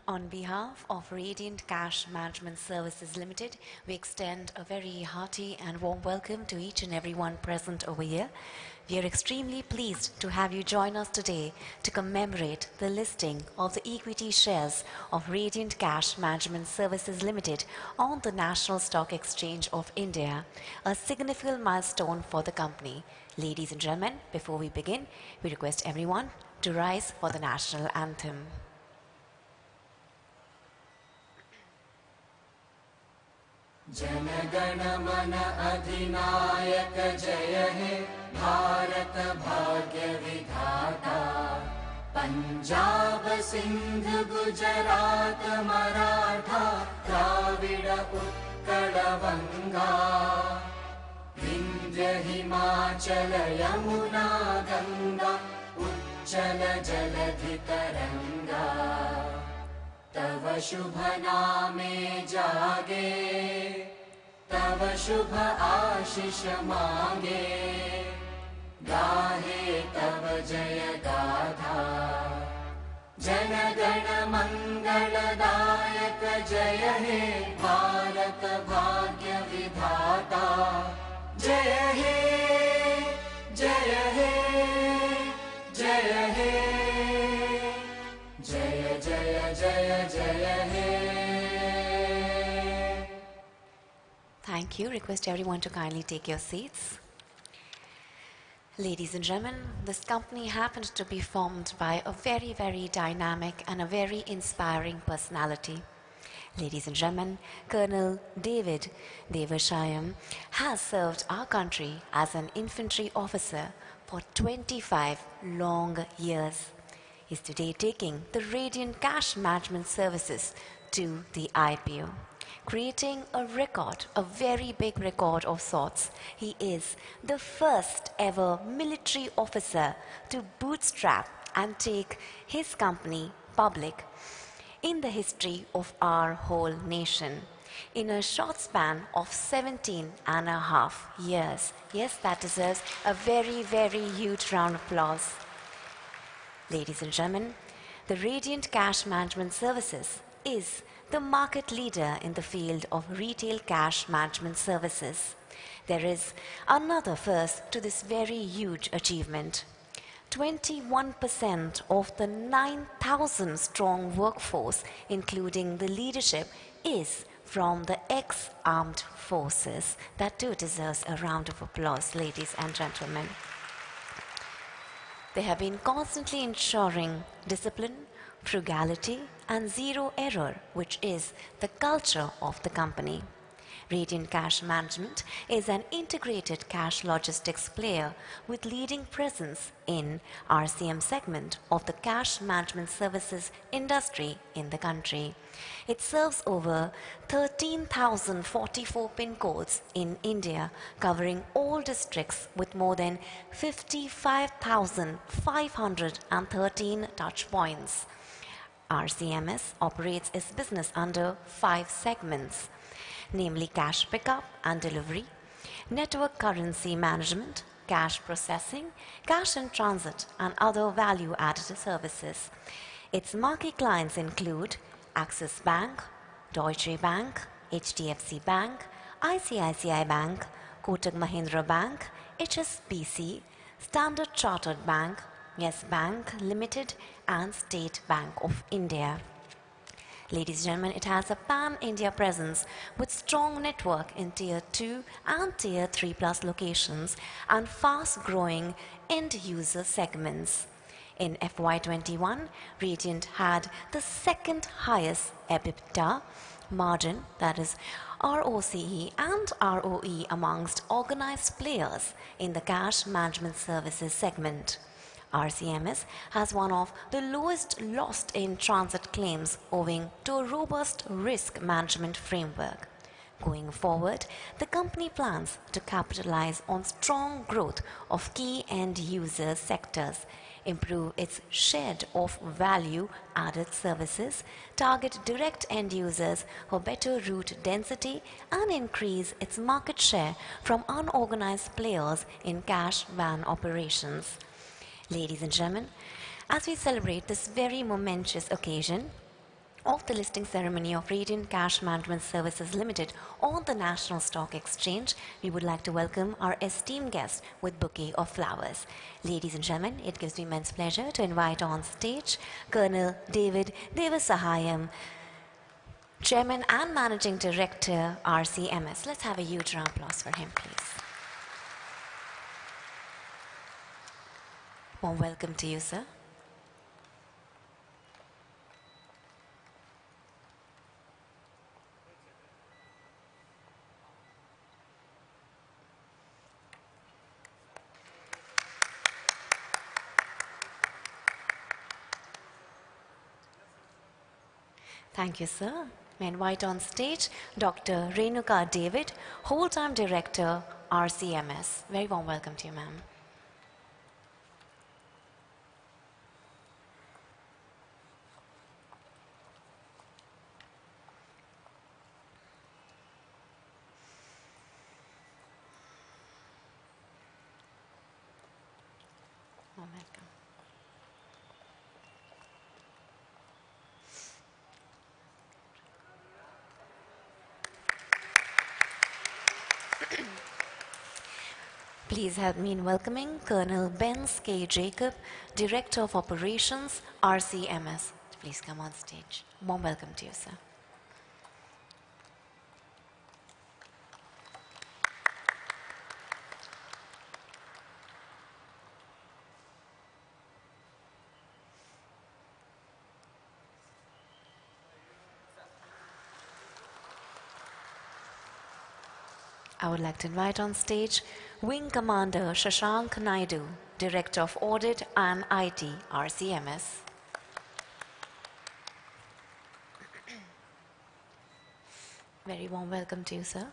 On behalf of Radiant Cash Management Services Limited, we extend a very hearty and warm welcome to each and everyone present over here. We are extremely pleased to have you join us today to commemorate the listing of the equity shares of Radiant Cash Management Services Limited on the National Stock Exchange of India, a significant milestone for the company. Ladies and gentlemen, before we begin, we request everyone to rise for the national anthem. जनगण मन अधिनायक जय हे भारत भाग्य विधाता पंजाब सिंध गुजरात मराठा द्राविड़ उत्कल गंगा विंध्य हिमाचल यमुना गंगा उच्चल जलधि तरंगा तव शुभ नामे जागे तव शुभ आशीष मांगे गाहे तव जय गाथा जन गण मंगलदायक जय हे भारत भाग्य विधाता जय हे जय हे जय हे जय जय जय जय हे. Thank you. Request everyone to kindly take your seats. Ladies and gentlemen, this company happened to be formed by a very, very dynamic and a very inspiring personality. Ladies and gentlemen, Colonel David Devashayam has served our country as an infantry officer for 25 long years. He is today taking the Radiant Cash Management Services to the IPO, creating a record, a very big record of sorts. He is the first ever military officer to bootstrap and take his company public in the history of our whole nation in a short span of 17 and a half years. Yes, that deserves a very, very huge round of applause. Ladies and gentlemen, the Radiant Cash Management Services is the market leader in the field of retail cash management services. There is another first to this very huge achievement. 21% of the 9,000 strong workforce, including the leadership, is from the ex-armed forces. That too deserves a round of applause, ladies and gentlemen. They have been constantly ensuring discipline, frugality, and zero error, which is the culture of the company. Radiant Cash Management is an integrated cash logistics player with leading presence in RCM segment of the cash management services industry in the country. It serves over 13,044 pin codes in India, covering all districts with more than 55,513 touch points. RCMS operates its business under 5 segments, namely cash pickup and delivery, network currency management, cash processing, cash in transit, and other value-added services. Its marquee clients include Axis Bank, Deutsche Bank, HDFC Bank, ICICI Bank, Kotak Mahindra Bank, HSBC, Standard Chartered Bank, Yes Bank Limited, and State Bank of India. Ladies and gentlemen, it has a pan-India presence with strong network in Tier 2 and Tier 3 plus locations and fast-growing end-user segments. In FY21, Radiant had the second highest EBITDA margin, that is ROCE and ROE, amongst organized players in the cash management services segment. RCMS has one of the lowest lost in transit claims owing to a robust risk management framework. Going forward, the company plans to capitalize on strong growth of key end user sectors, improve its share of value-added services, target direct end users for better route density, and increase its market share from unorganized players in cash van operations. Ladies and gentlemen, as we celebrate this very momentous occasion of the listing ceremony of Radiant Cash Management Services Limited on the National Stock Exchange, we would like to welcome our esteemed guest with bouquet of flowers. Ladies and gentlemen, it gives me immense pleasure to invite on stage Colonel David Devasahayam, Chairman and Managing Director, RCMS. Let's have a huge round of applause for him, please. Warm welcome to you, sir. Thank you, sir. May I invite on stage Dr. Renuka David, Whole-Time Director, RCMS. Very warm welcome to you, ma'am. Warm welcome. Please help me in welcoming Colonel Benz K. Jacob, Director of Operations, RCMS. Please come on stage. Warm welcome to you, sir. I would like to invite on stage Wing Commander Shashank Naidu, Director of Audit and IT, RCMS. Very warm welcome to you, sir.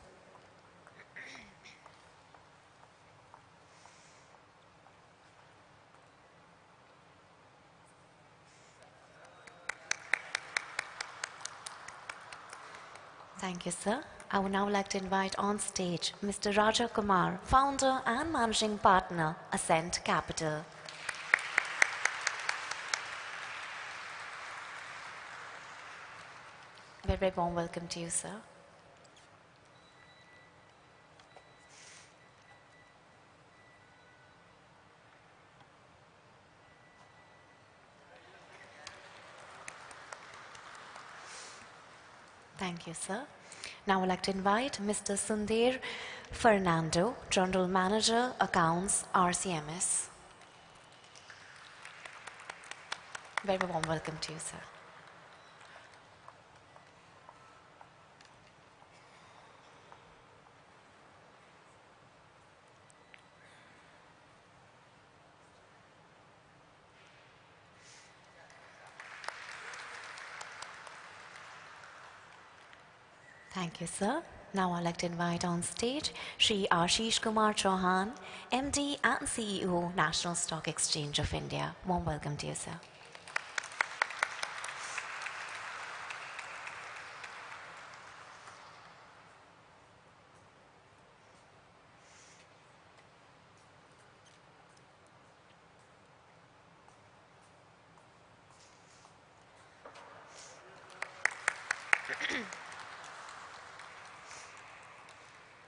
Thank you, sir. I would now like to invite on stage Mr. Raja Kumar, Founder and Managing Partner, Ascent Capital. Very, very warm welcome to you, sir. Thank you, sir. Now I'd like to invite Mr. Sundar Fernando, General Manager, Accounts, RCMS. Very warm welcome to you, sir. Thank you, sir. Now I'd like to invite on stage Shri Ashish Kumar Chauhan, MD and CEO, National Stock Exchange of India. Warm welcome to you, sir.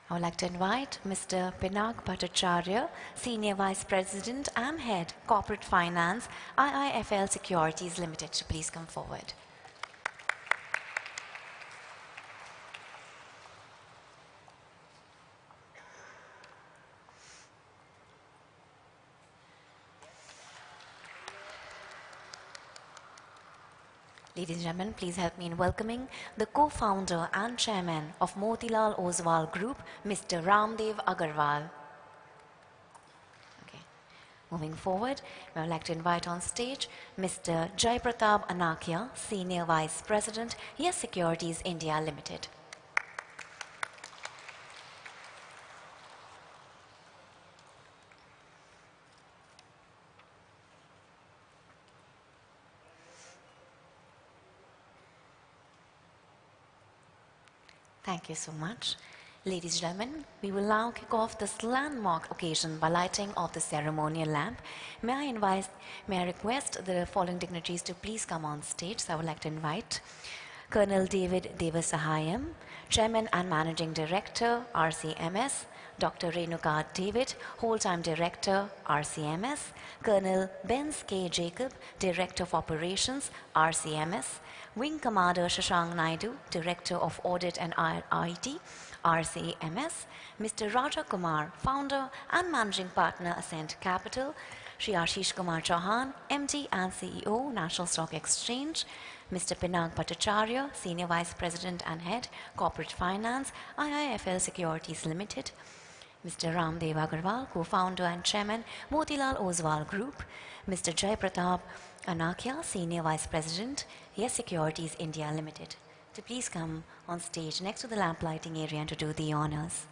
I would like to invite Mr. Pinak Bhattacharya, Senior Vice President and Head, Corporate Finance, IIFL Securities Limited, to please come forward. Ladies and gentlemen, please help me in welcoming the co-founder and chairman of Motilal Oswal Group, Mr. Ramdev Agarwal. Okay. Moving forward, I would like to invite on stage Mr. Jai Pratap Anakia, Senior Vice President, Yes Securities India Limited. Thank you so much. Ladies and gentlemen, we will now kick off this landmark occasion by lighting of the ceremonial lamp. May I request the following dignitaries to please come on stage. So I would like to invite Colonel David Devasahayam, Chairman and Managing Director, RCMS, Dr. Renuka David, Whole-Time Director, RCMS, Colonel Benz K. Jacob, Director of Operations, RCMS, Wing Commander Shashank Naidu, Director of Audit and IT, RCMS, Mr. Raja Kumar, Founder and Managing Partner, Ascent Capital, Shri Ashish Kumar Chauhan, MD and CEO, National Stock Exchange, Mr. Pinag Bhattacharya, Senior Vice President and Head, Corporate Finance, IIFL Securities Limited, Mr. Ramdev Agarwal, Co-Founder and Chairman, Motilal Oswal Group, Mr. Jay Pratap Anakia, Senior Vice President, Yes Securities India Limited, to please come on stage next to the lamp lighting area and to do the honors.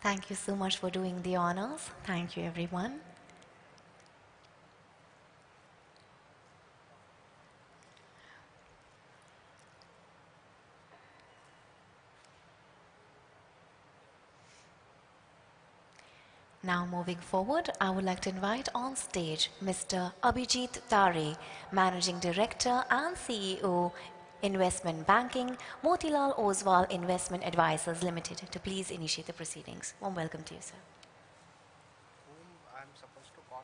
Thank you so much for doing the honors. Thank you, everyone. Now moving forward, I would like to invite on stage Mr. Abhijit Tare, Managing Director and CEO, Investment Banking, Motilal Oswal Investment Advisors Limited, to please initiate the proceedings. Warm welcome to you, sir. Whom I'm supposed to call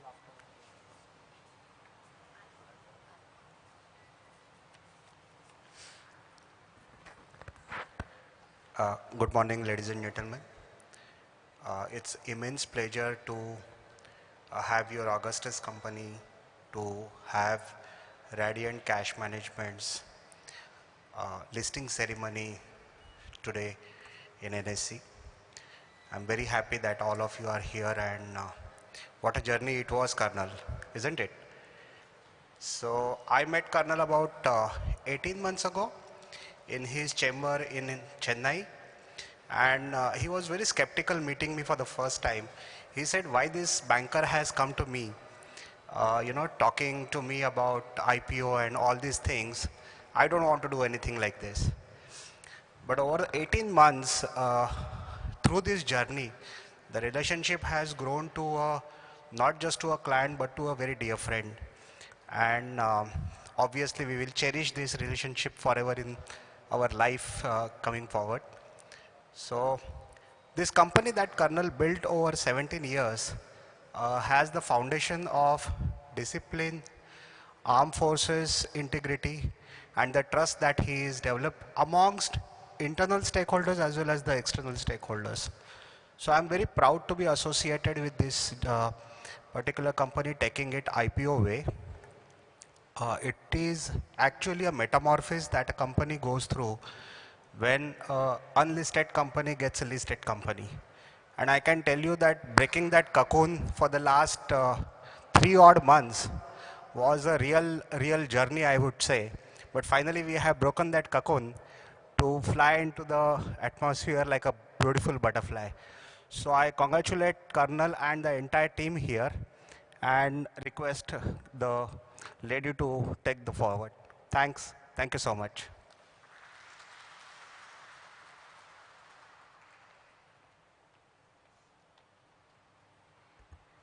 after? Good morning, ladies and gentlemen. It's immense pleasure to have your Augustus company to have Radiant Cash Management's listing ceremony today in NSE. I'm very happy that all of you are here, and what a journey it was, Colonel, isn't it? So I met Colonel about 18 months ago in his chamber in Chennai, and he was very skeptical meeting me for the first time. He said, why this banker has come to me, talking to me about IPO and all these things. I don't want to do anything like this. But over 18 months, through this journey, the relationship has grown to not just to a client, but to a very dear friend. And obviously, we will cherish this relationship forever in our life coming forward. So this company that Colonel built over 17 years has the foundation of discipline, armed forces integrity, and the trust that he has developed amongst internal stakeholders as well as the external stakeholders. So I'm very proud to be associated with this particular company taking it IPO way. It is actually a metamorphosis that a company goes through when unlisted company gets a listed company. And I can tell you that breaking that cocoon for the last 3 odd months was a real journey, I would say. But finally we have broken that cocoon to fly into the atmosphere like a beautiful butterfly. So I congratulate Colonel and the entire team here and request the lady to take the forward. Thanks. Thank you so much.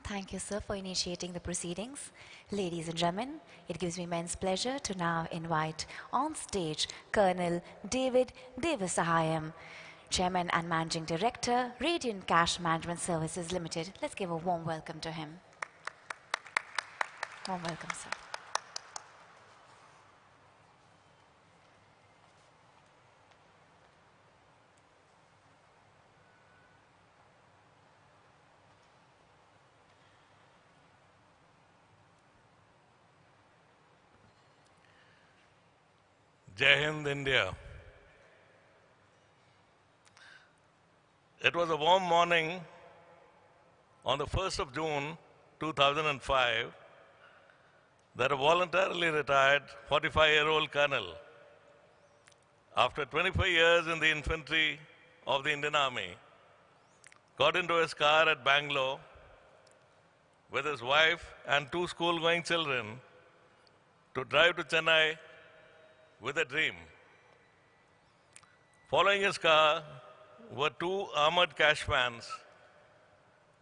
Thank you, sir, for initiating the proceedings. Ladies and gentlemen, it gives me immense pleasure to now invite on stage Colonel David Devasahayam, Chairman and Managing Director, Radiant Cash Management Services Limited. Let's give a warm welcome to him. Warm welcome, sir. Jai Hind, India. It was a warm morning on the 1st of June 2005 that a voluntarily retired 45-year-old colonel, after 25 years in the infantry of the Indian Army, got into his car at Bangalore with his wife and 2 school-going children to drive to Chennai with a dream. Following his car were 2 armored cash vans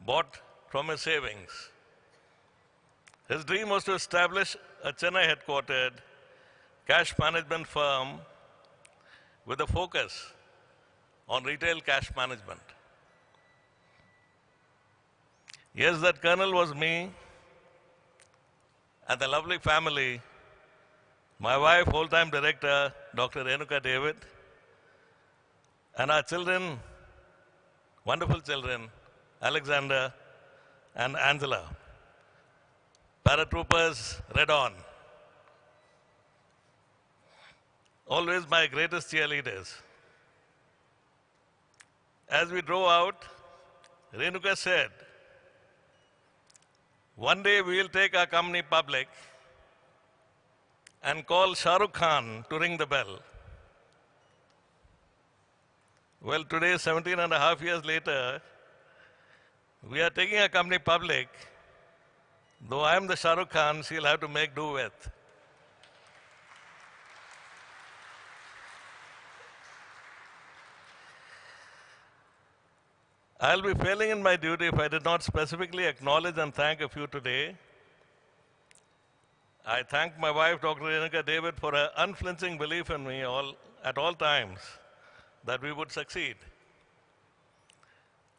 bought from his savings. His dream was to establish a Chennai-headquartered cash management firm with a focus on retail cash management. Yes, that colonel was me and the lovely family. My wife, whole-time director, Dr. Renuka David, and our children, wonderful children, Alexander and Angela. Paratroopers, Red On. Always my greatest cheerleaders. As we drove out, Renuka said, "One day we will take our company public and call Shah Rukh Khan to ring the bell." Well, today, 17 and a half years later, we are taking our company public. Though I am the Shah Rukh Khan, she'll have to make do with. I'll be failing in my duty if I did not specifically acknowledge and thank a few today. I thank my wife, Dr. Renuka David, for her unflinching belief in me at all times that we would succeed.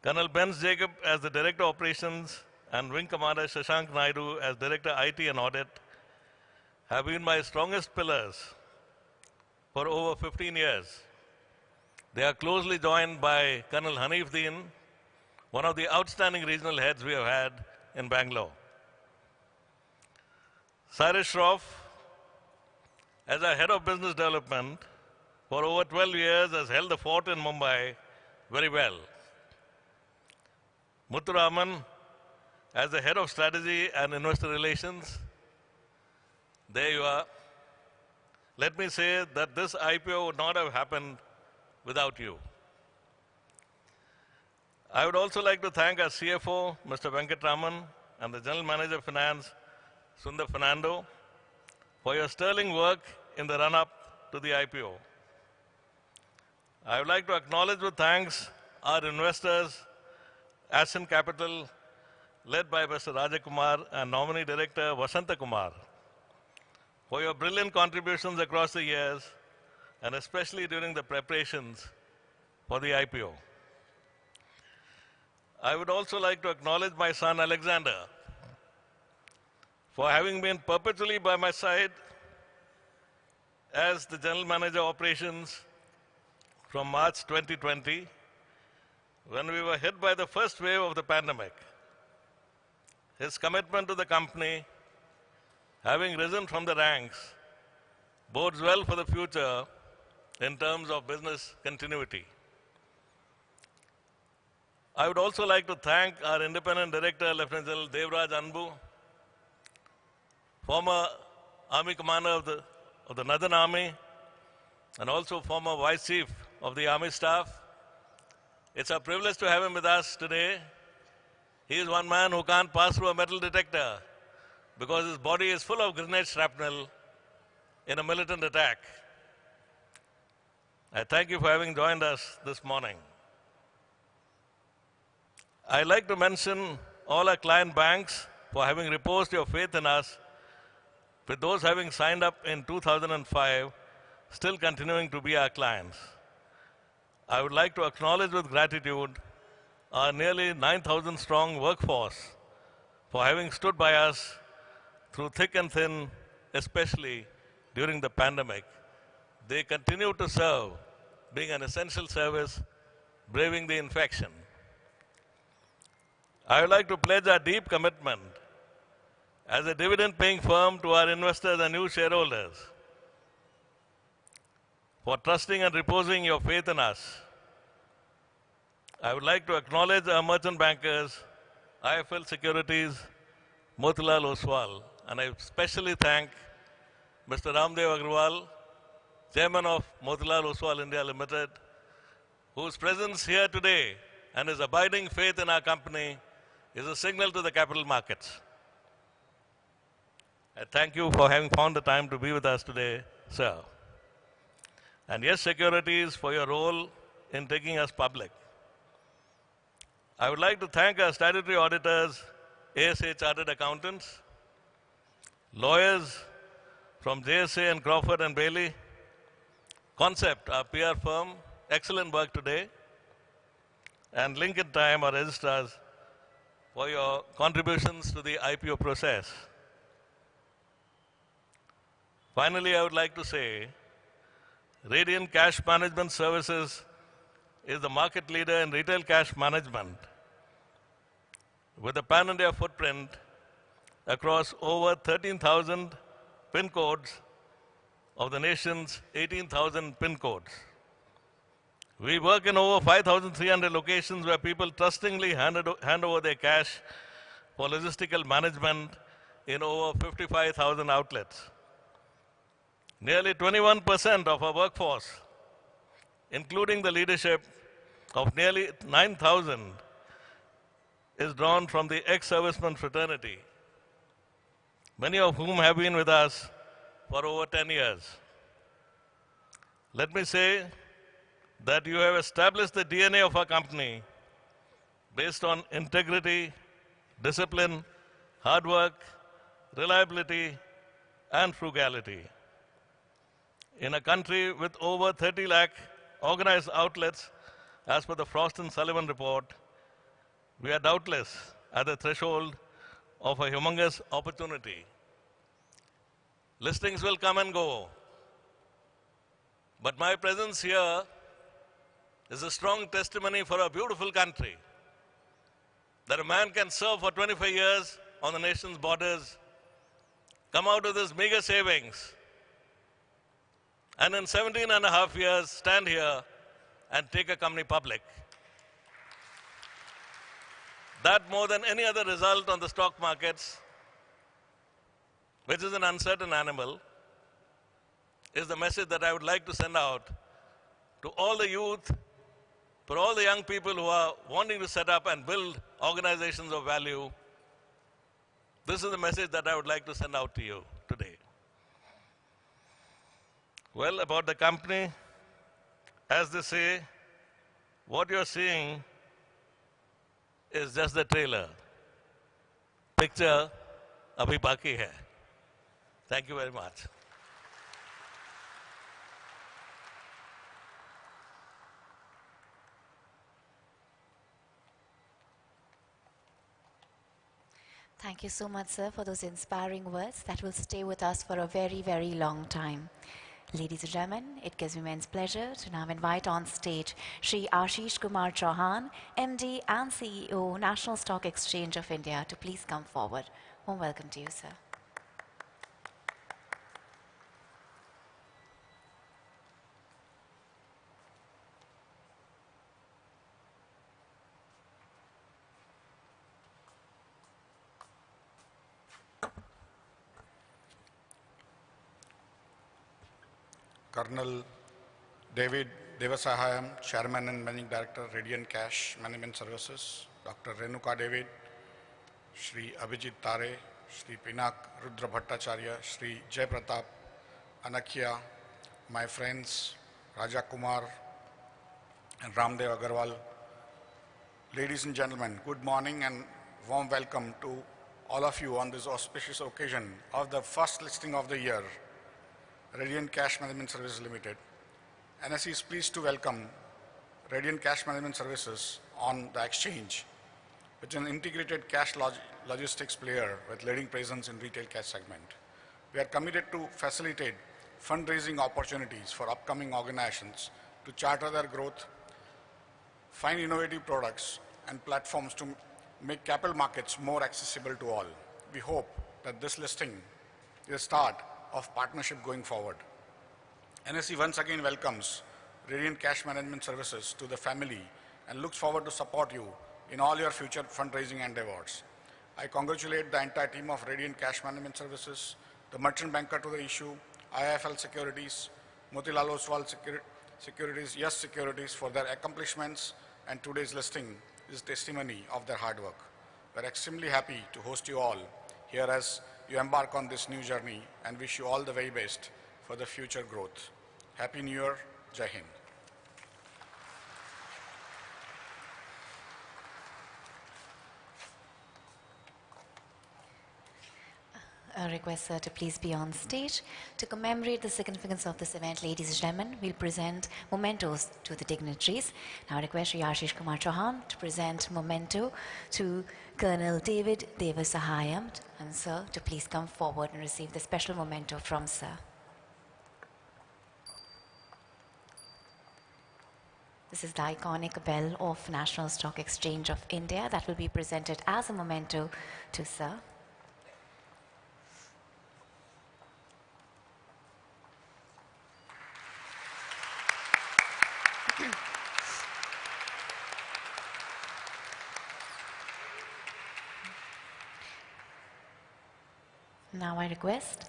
Colonel Benz Jacob as the Director of Operations and Wing Commander Shashank Naidu as Director IT and Audit have been my strongest pillars for over 15 years. They are closely joined by Colonel Hanif Deen, one of the outstanding regional heads we have had in Bangalore. Cyrus Shroff, as our Head of Business Development, for over 12 years has held the fort in Mumbai very well. Muthuraman, as the Head of Strategy and Investor Relations, there you are. Let me say that this IPO would not have happened without you. I would also like to thank our CFO, Mr. Venkatraman, and the General Manager of Finance, Sundar Fernando, for your sterling work in the run-up to the IPO. I would like to acknowledge with thanks our investors, Ascent Capital, led by Mr. Rajakumar and nominee director Vasanta Kumar, for your brilliant contributions across the years, and especially during the preparations for the IPO. I would also like to acknowledge my son Alexander for having been perpetually by my side as the General Manager of Operations from March 2020, when we were hit by the first wave of the pandemic. His commitment to the company, having risen from the ranks, bodes well for the future in terms of business continuity. I would also like to thank our independent director, Lieutenant General Devraj Anbu, former Army Commander of the Northern Army, and also former Vice Chief of the Army Staff, It's a privilege to have him with us today. He is one man who can't pass through a metal detector because his body is full of grenade shrapnel in a militant attack. I thank you for having joined us this morning. I'd like to mention all our client banks for having reposed your faith in us, with those having signed up in 2005 still continuing to be our clients. I would like to acknowledge with gratitude our nearly 9,000 strong workforce for having stood by us through thick and thin, especially during the pandemic. They continue to serve, being an essential service, braving the infection. I would like to pledge our deep commitment as a dividend-paying firm to our investors and new shareholders for trusting and reposing your faith in us. I would like to acknowledge our merchant bankers, IIFL Securities, Motilal Oswal, and I especially thank Mr. Ramdev Agrawal, Chairman of Motilal Oswal India Limited, whose presence here today and his abiding faith in our company is a signal to the capital markets. I thank you for having found the time to be with us today, sir. And Yes Securities for your role in taking us public. I would like to thank our statutory auditors, ASA Chartered Accountants, lawyers from JSA and Crawford and Bailey, Concept, our PR firm, excellent work today, and Lincoln Time, our registrars, for your contributions to the IPO process. Finally, I would like to say, Radiant Cash Management Services is the market leader in retail cash management with a pan-India footprint across over 13,000 PIN codes of the nation's 18,000 PIN codes. We work in over 5,300 locations where people trustingly hand over their cash for logistical management in over 55,000 outlets. Nearly 21% of our workforce, including the leadership of nearly 9,000, is drawn from the ex-serviceman fraternity, many of whom have been with us for over 10 years. Let me say that you have established the DNA of our company based on integrity, discipline, hard work, reliability, and frugality. In a country with over 30 lakh organized outlets, as per the Frost & Sullivan report, we are doubtless at the threshold of a humongous opportunity. Listings will come and go, but my presence here is a strong testimony for a beautiful country, that a man can serve for 25 years on the nation's borders, come out with his meager savings, and in 17 and a half years stand here and take a company public. That, more than any other result on the stock markets, which is an uncertain animal, is the message that I would like to send out to all the youth, for all the young people who are wanting to set up and build organizations of value. This is the message that I would like to send out to you today. Well, about the company, as they say, what you're seeing is just the trailer. Picture abhi baki hai. Thank you very much. Thank you so much, sir, for those inspiring words that will stay with us for a very, very long time. Ladies and gentlemen, it gives me immense pleasure to now invite on stage Shri Ashish Kumar Chauhan, MD and CEO, National Stock Exchange of India, to please come forward. Warm welcome to you, sir. Colonel David Devasahayam, Chairman and Managing Director, Radiant Cash Management Services, Dr. Renuka David, Shri Abhijit Tare, Shri Pinak Rudra Bhattacharya, Shri Jai Pratap, Anakhya, my friends Raja Kumar and Ramdev Agarwal. Ladies and gentlemen, good morning and warm welcome to all of you on this auspicious occasion of the first listing of the year, Radiant Cash Management Services Limited. NSE is pleased to welcome Radiant Cash Management Services on the exchange, which is an integrated cash logistics player with leading presence in retail cash segment. We are committed to facilitate fundraising opportunities for upcoming organizations to charter their growth, find innovative products and platforms to make capital markets more accessible to all. We hope that this listing is the start of partnership going forward. NSE once again welcomes Radiant Cash Management Services to the family and looks forward to support you in all your future fundraising endeavors. I congratulate the entire team of Radiant Cash Management Services, the merchant banker to the issue, IIFL Securities, Motilal Oswal Securities, Yes Securities for their accomplishments, and today's listing is testimony of their hard work. We're extremely happy to host you all here as you embark on this new journey and wish you all the very best for the future growth. Happy New Year, Jai Hind. A request, sir, to please be on stage. To commemorate the significance of this event, ladies and gentlemen, we'll present mementos to the dignitaries. Now I request Shri Ashish Kumar Chauhan to present memento to Colonel David Devasahayam, and sir, to please come forward and receive the special memento from sir. This is the iconic bell of National Stock Exchange of India that will be presented as a memento to sir. Now I request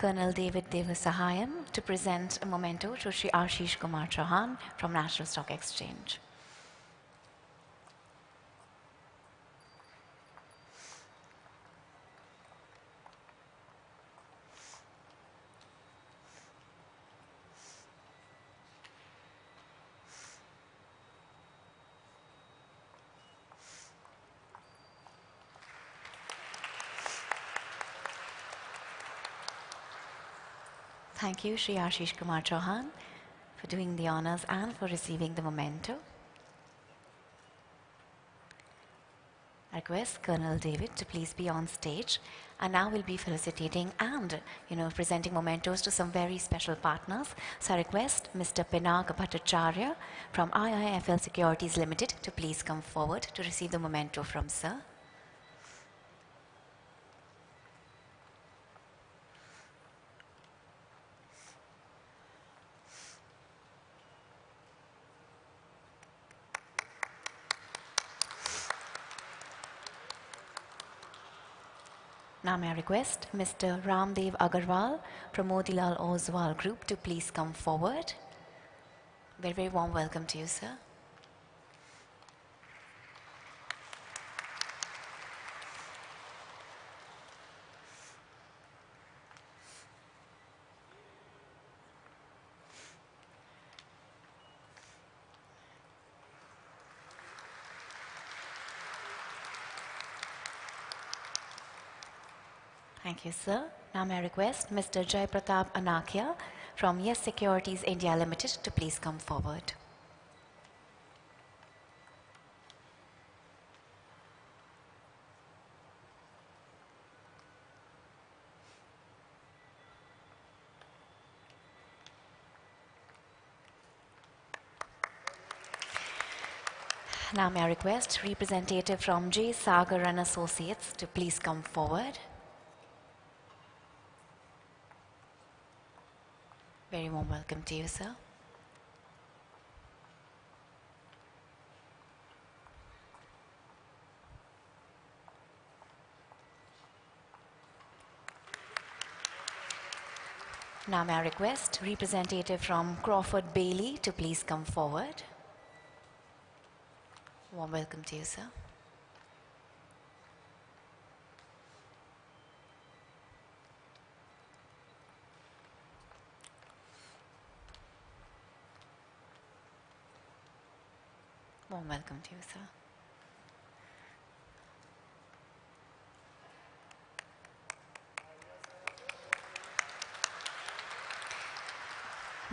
Colonel David Devasahayam to present a memento to Shri Ashish Kumar Chauhan from National Stock Exchange. Thank you, Shri Ashish Kumar Chauhan, for doing the honors and for receiving the memento. I request Colonel David to please be on stage, and now we'll be felicitating and, presenting mementos to some very special partners. So I request Mr. Pinak Bhattacharya from IIFL Securities Limited to please come forward to receive the memento from sir. Now may I request Mr. Ramdev Agarwal from Motilal Oswal Group to please come forward. Very, very warm welcome to you, sir. Thank you, sir. Now may I request Mr. Jai Pratap Anakhya from Yes Securities India Limited to please come forward. Now may I request representative from J. Sagar and Associates to please come forward. Very warm welcome to you, sir. Now may I request representative from Crawford Bailey to please come forward. Warm welcome to you, sir. Warm welcome to you, sir.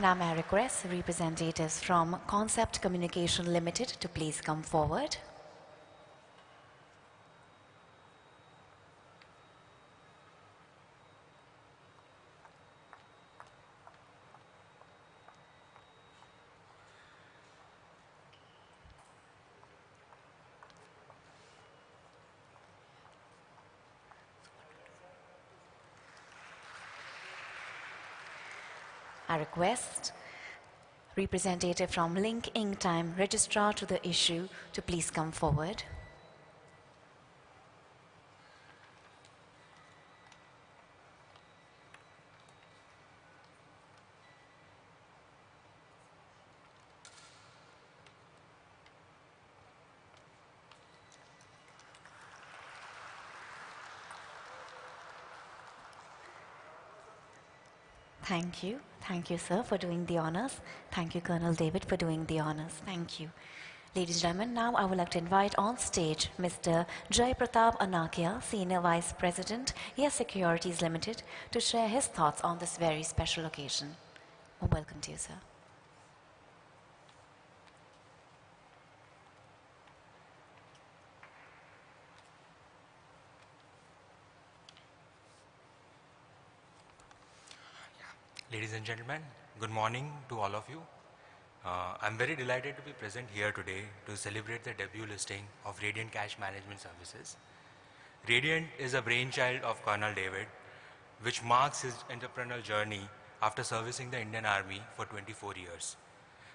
Now may I request representatives from Concept Communication Limited to please come forward. I request representative from Link Inc. Time, registrar to the issue, to please come forward. Thank you. Thank you, sir, for doing the honors. Thank you, Colonel David, for doing the honors. Thank you. Ladies and gentlemen, now I would like to invite on stage Mr. Jai Pratap Anakia, Senior Vice President, Yes Securities Limited, to share his thoughts on this very special occasion. Welcome to you, sir. Ladies and gentlemen, good morning to all of you. I'm very delighted to be present here today to celebrate the debut listing of Radiant Cash Management Services. Radiant is a brainchild of Colonel David, which marks his entrepreneurial journey after servicing the Indian Army for 24 years.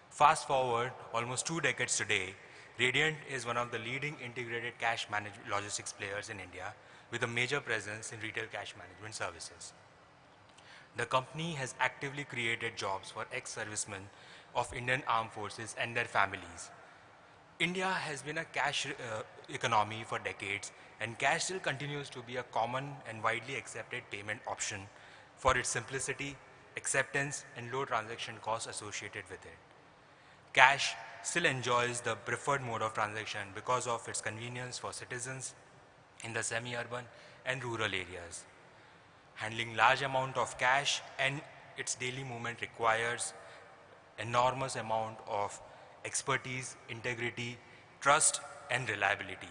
Fast forward almost 2 decades today, Radiant is one of the leading integrated cash management logistics players in India with a major presence in retail cash management services. The company has actively created jobs for ex-servicemen of Indian Armed Forces and their families. India has been a cash economy for decades, and cash still continues to be a common and widely accepted payment option for its simplicity, acceptance, and low transaction costs associated with it. Cash still enjoys the preferred mode of transaction because of its convenience for citizens in the semi-urban and rural areas. Handling large amount of cash and its daily movement requires enormous amount of expertise, integrity, trust, and reliability.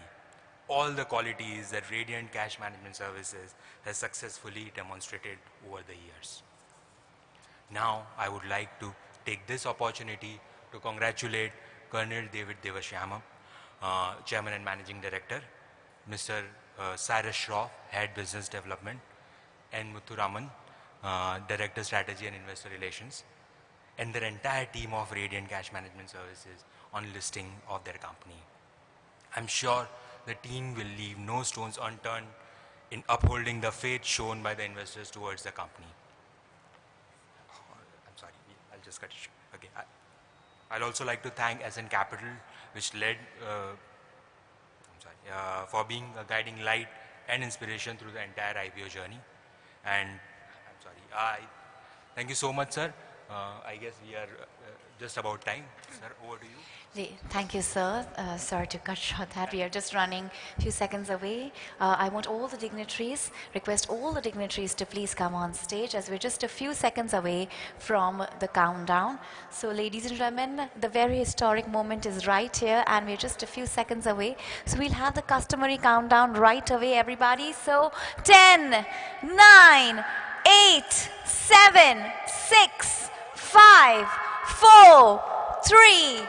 All the qualities that Radiant Cash Management Services has successfully demonstrated over the years. Now, I would like to take this opportunity to congratulate Colonel David Devashyamam, Chairman and Managing Director, Mr. Cyrus Shroff, Head Business Development, and Muthuraman, Director Strategy and Investor Relations, and their entire team of Radiant Cash Management Services on listing of their company. I'm sure the team will leave no stones unturned in upholding the faith shown by the investors towards the company. I'm sorry, I'll just cut it short. Okay. I'll also like to thank SN Capital, which led, for being a guiding light and inspiration through the entire IPO journey. And I'm sorry, thank you so much, sir. I guess we are just about time. Sir, over to you. Thank you, sir. Sorry to cut short that. We are just running a few seconds away. I want all the dignitaries, request all the dignitaries to please come on stage as we're just a few seconds away from the countdown. So ladies and gentlemen, the very historic moment is right here and we're just a few seconds away. So we'll have the customary countdown right away, everybody. So 10, 9, 8, 7, 6, 5, 4, 3,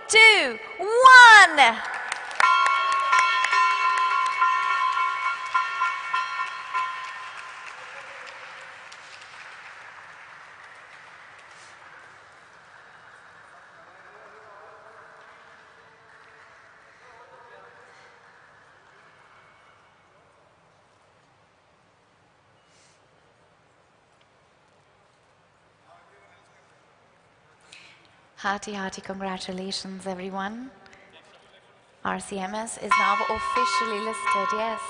2, 1. Hearty, hearty congratulations, everyone. RCMS is now officially listed, yes.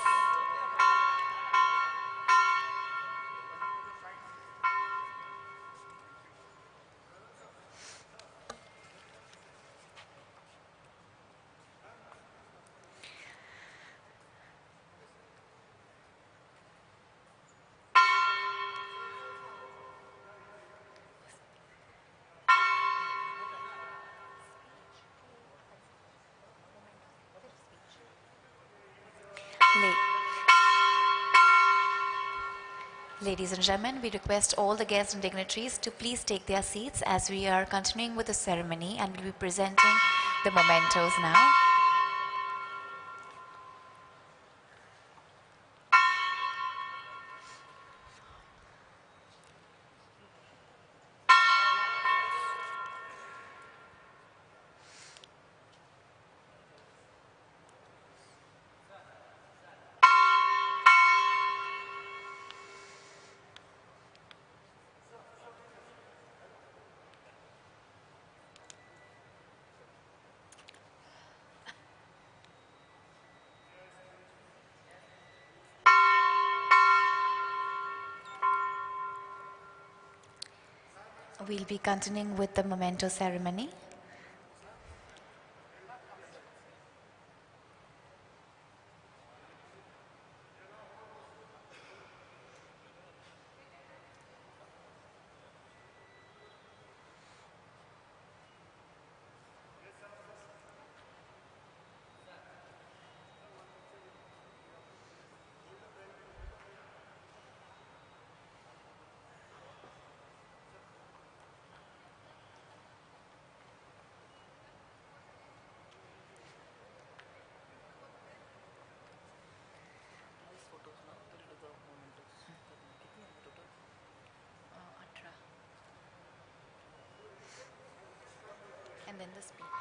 Ladies and gentlemen, we request all the guests and dignitaries to please take their seats as we are continuing with the ceremony and will be presenting the mementos now. We'll be continuing with the memento ceremony. And then the speaker.